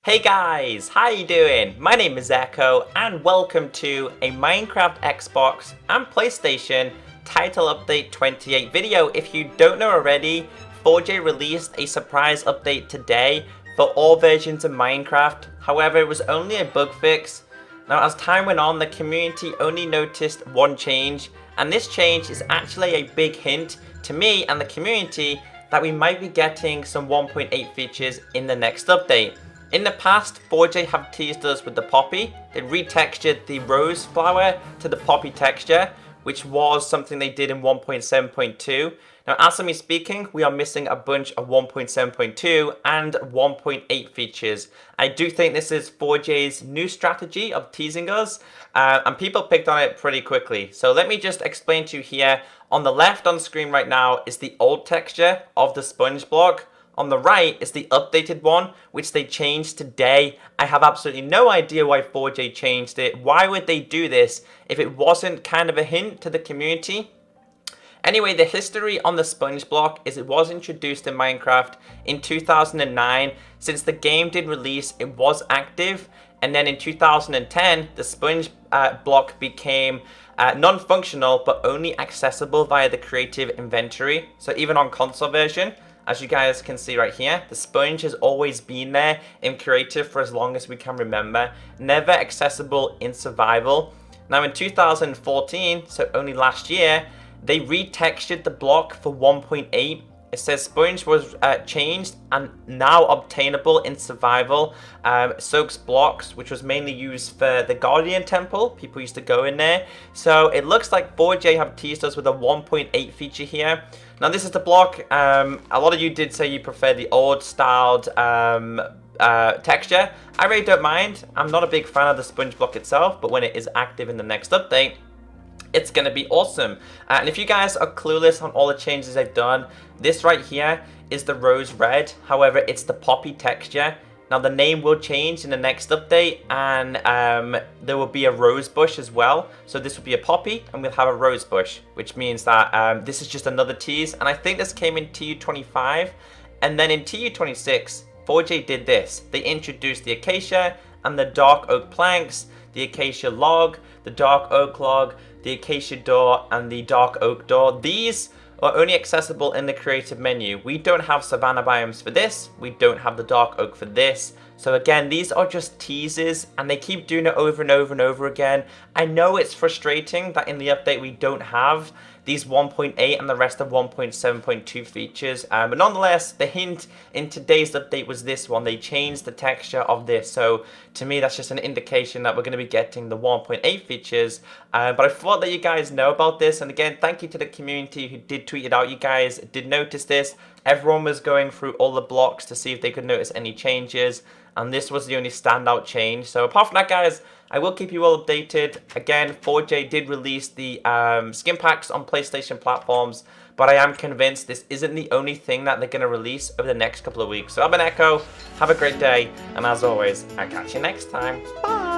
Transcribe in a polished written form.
Hey guys, how you doing? My name is Echo and welcome to a Minecraft Xbox and PlayStation title update 28 video. If you don't know already, 4J released a surprise update today for all versions of Minecraft. However, it was only a bug fix. Now as time went on, the community only noticed one change, and this change is actually a big hint to me and the community that we might be getting some 1.8 features in the next update. In the past, 4J have teased us with the poppy. They retextured the rose flower to the poppy texture, which was something they did in 1.7.2. Now, as I'm speaking, we are missing a bunch of 1.7.2 and 1.8 features. I do think this is 4J's new strategy of teasing us, and people picked on it pretty quickly. So let me just explain to you here. On the left on screen right now is the old texture of the sponge block. On the right is the updated one, which they changed today. I have absolutely no idea why 4J changed it. Why would they do this if it wasn't kind of a hint to the community? Anyway, the history on the sponge block is it was introduced in Minecraft in 2009. Since the game did release, it was active. And then in 2010, the sponge block became non-functional, but only accessible via the creative inventory. So even on console version, as you guys can see right here, the sponge has always been there in creative for as long as we can remember, never accessible in survival. Now in 2014, so only last year, they retextured the block for 1.8. It says sponge was changed and now obtainable in survival. Soaks blocks, which was mainly used for the Guardian Temple. People used to go in there. So it looks like 4J have teased us with a 1.8 feature here. Now this is the block. A lot of you did say you prefer the old styled texture. I really don't mind. I'm not a big fan of the sponge block itself, but when it is active in the next update, it's going to be awesome. And if you guys are clueless on all the changes they've done, this right here is the rose red. However, it's the poppy texture. Now the name will change in the next update, and there will be a rose bush as well. So this will be a poppy and we'll have a rose bush, which means that this is just another tease. And I think this came in TU25, and then in TU26, 4J did this. They introduced the Acacia and the dark oak planks, the Acacia Log, the dark oak log, the Acacia door, and the dark oak door. These are only accessible in the creative menu. We don't have savanna biomes for this. We don't have the dark oak for this. So again, these are just teases and they keep doing it over and over and over again. I know it's frustrating that in the update we don't have these 1.8 and the rest of 1.7.2 features. But nonetheless, the hint in today's update was this one. They changed the texture of this. So to me, that's just an indication that we're going to be getting the 1.8 features. But I thought that you guys know about this. And again, thank you to the community who did tweet it out. You guys did notice this. Everyone was going through all the blocks to see if they could notice any changes. And this was the only standout change. So apart from that, guys, I will keep you all updated. Again, 4J did release the skin packs on PlayStation platforms, but I am convinced this isn't the only thing that they're going to release over the next couple of weeks. So I've been Echo, have a great day, and as always, I'll catch you next time. Bye!